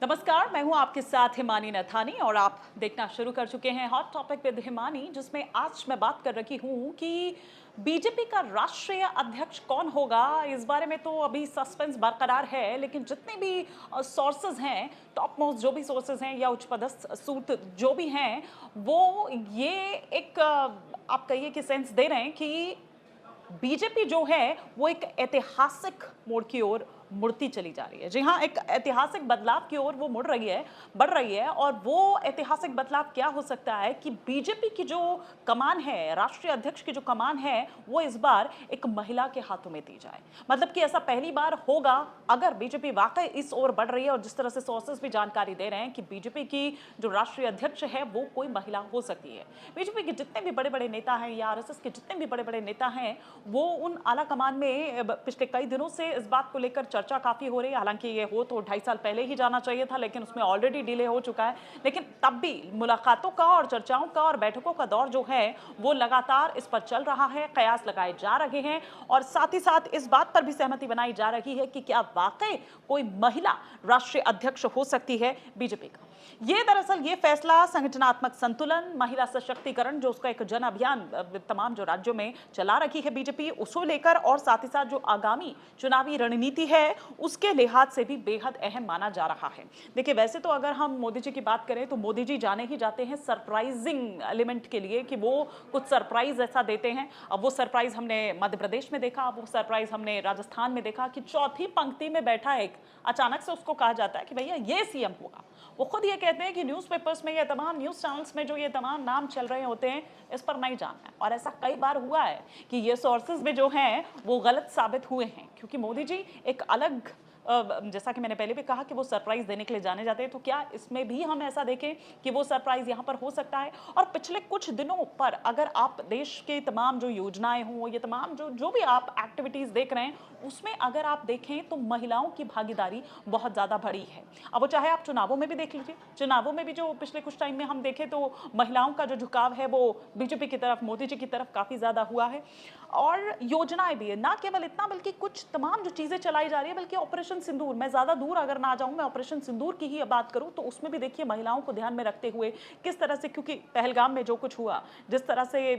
नमस्कार, मैं हूं आपके साथ हिमानी नथानी और आप देखना शुरू कर चुके हैं हॉट टॉपिक विद हिमानी, जिसमें आज मैं बात कर रही हूं कि बीजेपी का राष्ट्रीय अध्यक्ष कौन होगा। इस बारे में तो अभी सस्पेंस बरकरार है, लेकिन जितने भी सोर्सेज हैं, टॉप मोस्ट जो भी सोर्सेज हैं या उच्च पदस्थ सूत्र जो भी हैं, वो ये एक आप कहिए कि सेंस दे रहे हैं कि बीजेपी जो है वो एक ऐतिहासिक मोड़ की ओर मुड़ती चली जा रही है। जी हाँ, एक ऐतिहासिक बदलाव की ओर वो मुड़ रही है, बढ़ रही है। और वो ऐतिहासिक बदलाव क्या हो सकता है कि बीजेपी की जो कमान है, राष्ट्रीय अध्यक्ष की जो कमान है, वो इस बार एक महिला के हाथों में दी जाए। मतलब कि ऐसा पहली बार होगा अगर बीजेपी वाकई इस ओर बढ़ रही है। और जिस तरह से सोर्सेस भी जानकारी दे रहे हैं कि बीजेपी की जो राष्ट्रीय अध्यक्ष है वो कोई महिला हो सकती है। बीजेपी के जितने भी बड़े बड़े नेता हैं या आरएसएस के जितने भी बड़े बड़े नेता हैं, वो उन आला कमान में पिछले कई दिनों से इस बात को लेकर चर्चा काफी हो रही है। हालांकि ये हो तो 2.5 साल पहले ही जाना चाहिए था, लेकिन उसमें ऑलरेडी डिले हो चुका है। लेकिन तब भी मुलाकातों का और चर्चाओं का और बैठकों का दौर जो है वो लगातार इस पर चल रहा है। कयास लगाए जा रहे हैं और साथ ही साथ इस बात पर भी सहमति बनाई जा रही है कि क्या वाकई कोई महिला राष्ट्रीय अध्यक्ष हो सकती है बीजेपी का। ये दरअसल ये फैसला संगठनात्मक संतुलन, महिला सशक्तिकरण, जो उसका एक जन अभियान तमाम जो राज्यों में चला रखी है बीजेपी, उसको लेकर और साथ ही साथ जो आगामी चुनावी रणनीति है उसके लिहाज से भी बेहद अहम माना जा रहा है। देखिए, वैसे तो अगर हम मोदी जी की बात करें तो मोदी जी जाने ही जाते हैं सरप्राइजिंग एलिमेंट के लिए कि वो कुछ सरप्राइज ऐसा देते हैं। अब वो सरप्राइज हमने मध्य प्रदेश में देखा, अब वो सरप्राइज हमने राजस्थान में देखा कि चौथी पंक्ति में बैठा एक अचानक से उसको कहा जाता है कि भैया ये सीएम होगा। वो खुद ये कहते हैं कि न्यूज़पेपर्स में या तमाम न्यूज़ चैनल्स में जो ये तमाम नाम चल रहे होते हैं, इस पर नहीं जाना है। और ऐसा कई बार हुआ है कि ये सोर्सेज भी जो हैं वो गलत साबित हुए हैं, क्योंकि मोदी जी एक अलग जैसा कि मैंने पहले भी कहा कि वो सरप्राइज देने के लिए जाने जाते हैं। तो क्या इसमें भी हम ऐसा देखें कि वो सरप्राइज यहाँ पर हो सकता है। और पिछले कुछ दिनों पर अगर आप देश के तमाम जो योजनाएं हों, ये तमाम जो भी आप एक्टिविटीज देख रहे हैं, उसमें अगर आप देखें तो महिलाओं की भागीदारी बहुत ज्यादा बढ़ी है। अब वो चाहे आप चुनावों में भी देख लीजिए, चुनावों में भी जो पिछले कुछ टाइम में हम देखें तो महिलाओं का जो झुकाव है वो बीजेपी की तरफ, मोदी जी की तरफ काफी ज्यादा हुआ है। और योजनाएं भी है, ना केवल इतना बल्कि कुछ तमाम जो चीजें चलाई जा रही है, बल्कि ऑपरेशन सिंदूर, मैं ज्यादा दूर अगर ना जाऊं, मैं ऑपरेशन सिंदूर की ही बात करूं तो उसमें भी देखिए महिलाओं को ध्यान में रखते हुए किस तरह से, क्योंकि पहलगाम में जो कुछ हुआ, जिस तरह से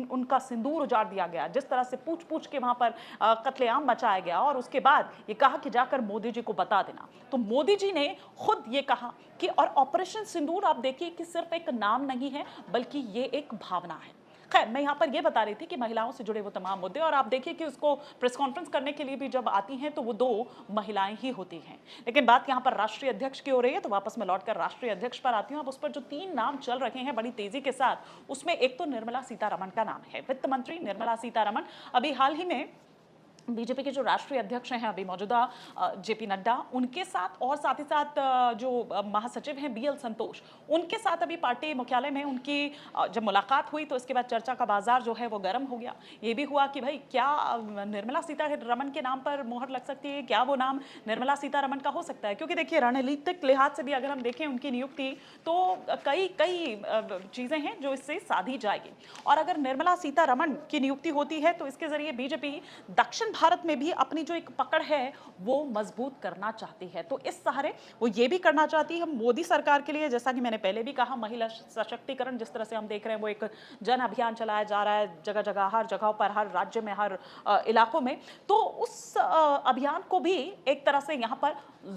उनका सिंदूर उजाड़ दिया गया, जिस तरह से पूछ पूछ के वहां पर कत्लेआम मचाया गया, और उसके बाद ये कहा कि जाकर मोदी जी को बता देना। तो मोदी जी ने खुद ये कहा कि, और ऑपरेशन सिंदूर आप देखिए कि सिर्फ एक नाम नहीं है बल्कि ये एक भावना है। खैर, मैं यहाँ पर ये बता रही थी कि महिलाओं से जुड़े वो तमाम मुद्दे, और आप देखिए कि उसको प्रेस कॉन्फ्रेंस करने के लिए भी जब आती हैं तो वो 2 महिलाएं ही होती हैं। लेकिन बात यहाँ पर राष्ट्रीय अध्यक्ष की हो रही है, तो वापस मैं लौटकर राष्ट्रीय अध्यक्ष पर आती हूँ। अब उस पर जो 3 नाम चल रहे हैं बड़ी तेजी के साथ, उसमें एक तो निर्मला सीतारमण का नाम है। वित्त मंत्री निर्मला सीतारमण अभी हाल ही में बीजेपी के जो राष्ट्रीय अध्यक्ष हैं अभी मौजूदा जेपी नड्डा, उनके साथ और साथ ही साथ जो महासचिव हैं बीएल संतोष, उनके साथ अभी पार्टी मुख्यालय में उनकी जब मुलाकात हुई तो इसके बाद चर्चा का बाजार जो है वो गर्म हो गया। ये भी हुआ कि भाई क्या निर्मला सीतारमण के नाम पर मोहर लग सकती है, क्या वो नाम निर्मला सीतारमण का हो सकता है। क्योंकि देखिए, रणनीतिक लिहाज से भी अगर हम देखें उनकी नियुक्ति, तो कई चीजें हैं जो इससे साधी जाएगी। और अगर निर्मला सीतारमण की नियुक्ति होती है तो इसके जरिए बीजेपी दक्षिण भारत में भी अपनी जो एक पकड़ है वो मजबूत करना चाहती है। तो इस सहारे वो ये भी करना चाहती है मोदी सरकार के लिए, जैसा कि मैंने पहले भी कहा, महिला सशक्तिकरण जिस तरह से हम देख रहे हैं वो एक जन अभियान चलाया जा रहा है जगह जगह, हर जगह पर, हर राज्य में, हर इलाकों में। तो उस अभियान को भी एक तरह से यहाँ पर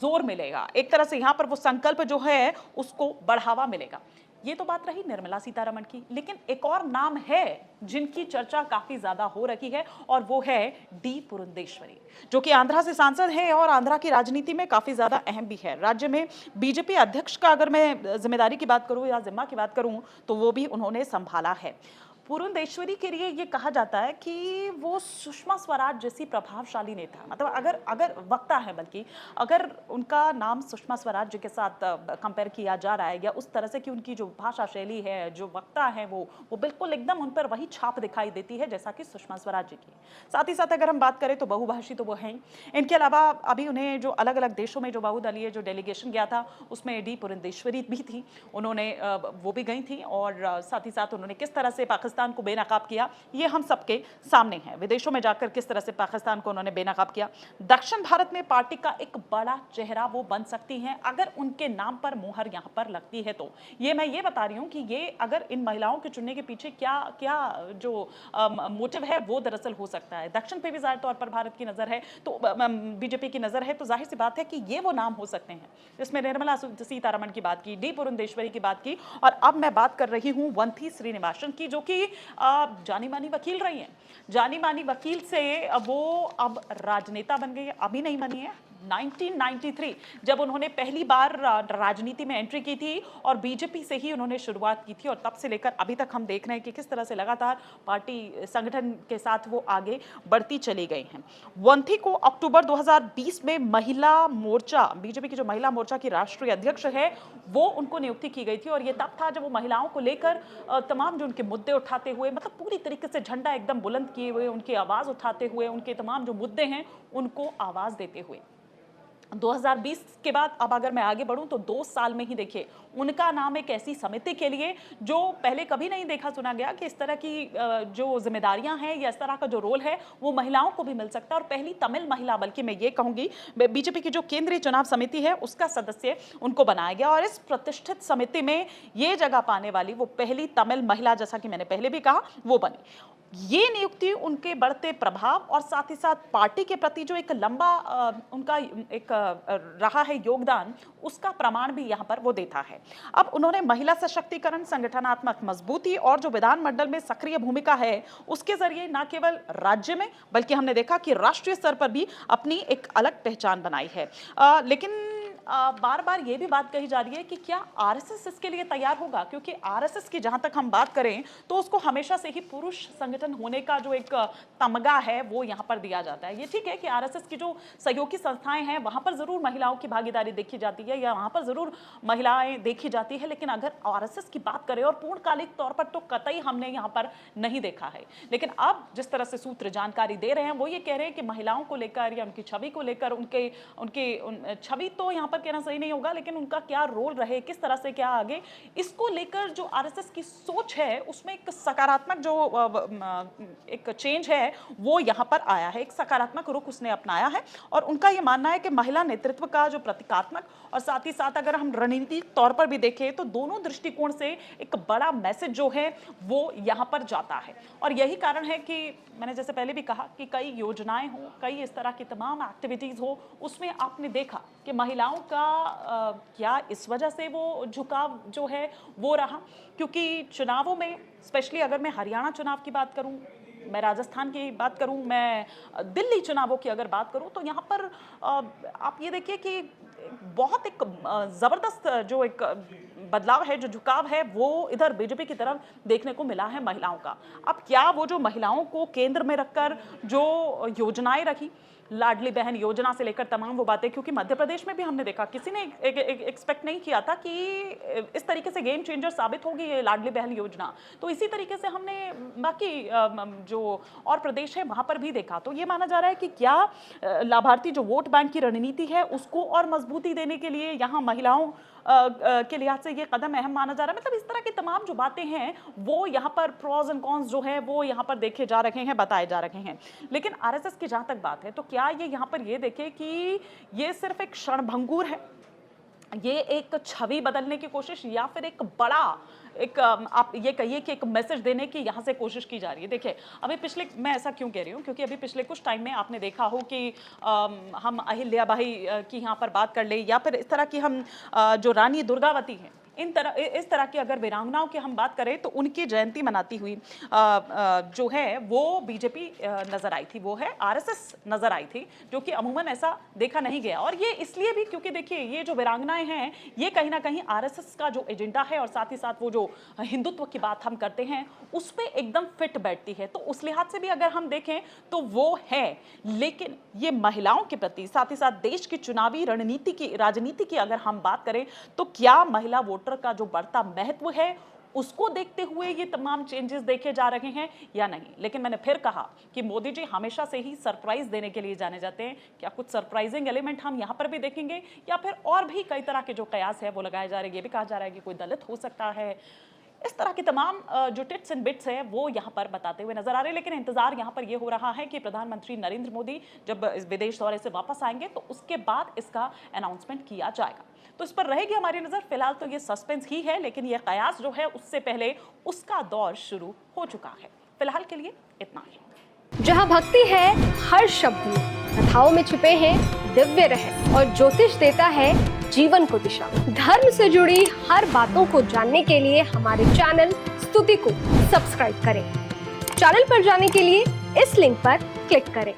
जोर मिलेगा, एक तरह से यहाँ पर वो संकल्प जो है उसको बढ़ावा मिलेगा। ये तो बात रही निर्मला सीतारमण की, लेकिन एक और नाम है जिनकी चर्चा काफी ज्यादा हो रही है, और वो है डी पुरंदेश्वरी, जो कि आंध्रा से सांसद है और आंध्रा की राजनीति में काफी ज्यादा अहम भी है। राज्य में बीजेपी अध्यक्ष का अगर मैं जिम्मेदारी की बात करूं या जिम्मा की बात करूं तो वो भी उन्होंने संभाला है। पुरंदेश्वरी के लिए ये कहा जाता है कि वो सुषमा स्वराज जैसी प्रभावशाली नेता, मतलब अगर वक्ता है, बल्कि अगर उनका नाम सुषमा स्वराज जी के साथ कंपेयर किया जा रहा है, या उस तरह से कि उनकी जो भाषा शैली है, जो वक्ता है, वो बिल्कुल एकदम उन पर वही छाप दिखाई देती है जैसा कि सुषमा स्वराज जी की। साथ ही साथ अगर हम बात करें तो बहुभाषी तो वो हैं। इनके अलावा अभी उन्हें जो अलग अलग देशों में जो बहुदलीय जो डेलीगेशन गया था उसमें डी पुरंदेश्वरी भी थी, उन्होंने वो भी गई थी। और साथ ही साथ उन्होंने किस तरह से पाकिस्तान पाकिस्तान को बेनकाब किया, ये हम सबके सामने है। विदेशों में जाकर किस तरह से पाकिस्तान को उन्होंने बेनकाब किया। दक्षिण भारत में पार्टी का एक बड़ा चेहरा वो बन सकती हैं अगर उनके नाम पर मुहर यहाँ पर लगती है। तो ये मैं ये बता रही हूँ कि ये अगर इन महिलाओं के चुनने के पीछे क्या क्या जो मोटिव है वो दरअसल हो सकता है। दक्षिण पे भी जाहिर तौर पर भारत की नजर है, तो बीजेपी की नजर है, तो जाहिर सी बात है कि ये वो नाम हो सकते हैं। जिसमें निर्मला सीतारमण की बात की, डी पुरंदेश्वरी की बात की, और अब मैं बात कर रही हूं वंथी श्रीनिवासन की, जो कि जानी मानी वकील रही हैं। जानी मानी वकील से वो अब राजनेता बन गई है, अभी नहीं बनी है। 1993 जब उन्होंने पहली बार राजनीति में एंट्री की थी और बीजेपी से ही उन्होंने शुरुआत की थी, और तब से लेकर अभी तक हम देख रहे हैं कि किस तरह से लगातार पार्टी संगठन के साथ वो आगे बढ़ती चली गई हैं। वंथी को अक्टूबर 2020 में महिला मोर्चा, बीजेपी की जो महिला मोर्चा की राष्ट्रीय अध्यक्ष है, वो उनको नियुक्ति की गई थी। और ये तब था जब वो महिलाओं को लेकर तमाम जो उनके मुद्दे उठाते हुए, मतलब पूरी तरीके से झंडा एकदम बुलंद किए हुए, उनकी आवाज उठाते हुए, उनके तमाम जो मुद्दे हैं उनको आवाज देते हुए 2020 के बाद अब अगर मैं आगे बढ़ूं तो 2 साल में ही देखिए उनका नाम एक ऐसी समिति के लिए जो पहले कभी नहीं देखा सुना गया कि इस तरह की जो जिम्मेदारियां हैं या इस तरह का जो रोल है वो महिलाओं को भी मिल सकता है। और पहली तमिल महिला, बल्कि मैं ये कहूंगी बीजेपी की जो केंद्रीय चुनाव समिति है उसका सदस्य उनको बनाया गया, और इस प्रतिष्ठित समिति में ये जगह पाने वाली वो पहली तमिल महिला, जैसा कि मैंने पहले भी कहा, वो बनी। ये नियुक्ति उनके बढ़ते प्रभाव और साथ ही साथ पार्टी के प्रति जो एक लंबा उनका एक रहा है योगदान, उसका प्रमाण भी यहाँ पर वो देता है। अब उन्होंने महिला सशक्तिकरण, संगठनात्मक मजबूती और जो विधानमंडल में सक्रिय भूमिका है उसके जरिए न केवल राज्य में बल्कि हमने देखा कि राष्ट्रीय स्तर पर भी अपनी एक अलग पहचान बनाई है। लेकिन बार बार ये भी बात कही जा रही है कि क्या आरएसएस इसके लिए तैयार होगा, क्योंकि आरएसएस की जहां तक हम बात करें तो उसको हमेशा से ही पुरुष संगठन होने का जो एक तमगा है वो यहां पर दिया जाता है। ये ठीक है कि आरएसएस की जो सहयोगी संस्थाएं हैं वहां पर जरूर महिलाओं की भागीदारी देखी जाती है या वहां पर जरूर महिलाएं देखी जाती है, लेकिन अगर आरएसएस की बात करें और पूर्णकालिक तौर पर तो कतई हमने यहाँ पर नहीं देखा है। लेकिन अब जिस तरह से सूत्र जानकारी दे रहे हैं वो ये कह रहे हैं कि महिलाओं को लेकर या उनकी छवि को लेकर, उनके छवि तो यहाँ पर कहना सही नहीं होगा, लेकिन उनका क्या रोल रहे, किस तरह से क्या आगे, इसको लेकर जो आरएसएस की सोच है उसमें एक सकारात्मक जो एक चेंज है वो यहाँ पर आया है, एक सकारात्मक रुख उसने अपनाया है। और उनका ये मानना है कि महिला नेतृत्व का जो प्रतीकात्मक और साथ ही साथ अगर हम रणनीतिक तौर पर भी देखें तो दोनों दृष्टिकोण से एक बड़ा मैसेज जो है वो यहाँ पर जाता है। और यही कारण है कि मैंने जैसे पहले भी कहा कि कई योजनाएं हो, कई इस तरह की तमाम एक्टिविटीज हो, उसमें आपने देखा कि महिलाओं का क्या इस वजह से वो झुकाव जो है वो रहा, क्योंकि चुनावों में, स्पेशली अगर मैं हरियाणा चुनाव की बात करूं, मैं राजस्थान की बात करूं, मैं दिल्ली चुनावों की अगर बात करूं, तो यहाँ पर आप ये देखिए कि बहुत एक जबरदस्त जो एक बदलाव है, जो झुकाव है वो इधर बीजेपी की तरफ देखने को मिला है महिलाओं का। अब क्या वो जो महिलाओं को केंद्र में रखकर जो योजनाएं रखी, लाडली बहन योजना से लेकर तमाम वो बातें, क्योंकि मध्य प्रदेश में भी हमने देखा, किसी ने एक्सपेक्ट नहीं किया था कि इस तरीके से गेम चेंजर साबित होगी ये लाडली बहन योजना। तो इसी तरीके से हमने बाकी जो और प्रदेश है वहां पर भी देखा। तो ये माना जा रहा है कि क्या लाभार्थी जो वोट बैंक की रणनीति है उसको और मजबूती देने के लिए यहाँ महिलाओं के लिहाज से ये कदम अहम माना जा रहा है। मतलब इस तरह की तमाम जो बातें हैं वो यहाँ पर प्रोज एंड कॉन्स जो है वो यहाँ पर देखे जा रहे हैं, बताए जा रहे हैं। लेकिन आरएसएस की जहां तक बात है तो क्या ये यहाँ पर ये देखे कि ये सिर्फ एक क्षणभंगुर है, ये एक छवि बदलने की कोशिश, या फिर एक बड़ा एक आप ये कहिए कि एक मैसेज देने की यहाँ से कोशिश की जा रही है। देखिए अभी पिछले, मैं ऐसा क्यों कह रही हूँ, क्योंकि अभी पिछले कुछ टाइम में आपने देखा हो कि हम अहिल्याबाई की यहाँ पर बात कर ले, या फिर इस तरह की हम जो रानी दुर्गावती हैं, इस तरह की अगर वीरांगनाओं की हम बात करें तो उनकी जयंती मनाती हुई जो है वो बीजेपी नजर आई थी, वो है आरएसएस नजर आई थी, जो कि अमूमन ऐसा देखा नहीं गया। और ये इसलिए भी क्योंकि देखिए ये जो वीरांगनाएं हैं ये कहीं ना कहीं आरएसएस का जो एजेंडा है और साथ ही साथ वो जो हिंदुत्व की बात हम करते हैं उस पर एकदम फिट बैठती है। तो उस लिहाज से भी अगर हम देखें तो वो है। लेकिन ये महिलाओं के प्रति, साथ ही साथ देश की चुनावी रणनीति की, राजनीति की अगर हम बात करें तो क्या महिला वोटर का जो बढ़ता महत्व है उसको देखते हुए ये तमाम चेंजेस देखे जा रहे हैं या नहीं। लेकिन मैंने फिर कहा कि मोदी जी हमेशा से ही सरप्राइज देने के लिए जाने जाते हैं। क्या कुछ सरप्राइजिंग एलिमेंट हम यहाँ पर भी देखेंगे, या फिर और भी कई तरह के जो कयास है वो लगाए जा रहे हैं। ये भी कहा जा रहा है कि कोई दलित हो सकता है, इस तरह की तमाम जो टिट्स एंड बिट्स है वो यहाँ पर बताते हुए नजर आ रहे हैं। लेकिन इंतजार यहाँ पर ये हो रहा है कि प्रधानमंत्री नरेंद्र मोदी जब इस विदेश दौरे से वापस आएंगे तो उसके बाद इसका अनाउंसमेंट किया जाएगा। तो इस पर रहेगी हमारी नजर। फिलहाल तो ये सस्पेंस ही है, लेकिन ये कयास जो है उससे पहले उसका दौर शुरू हो चुका है। फिलहाल के लिए इतना ही। जहाँ भक्ति है हर शब्द में, कथाओं में छुपे हैं दिव्य रहस्य और ज्योतिष देता है जीवन को दिशा। धर्म से जुड़ी हर बातों को जानने के लिए हमारे चैनल स्तुति को सब्सक्राइब करें। चैनल पर जाने के लिए इस लिंक पर क्लिक करें।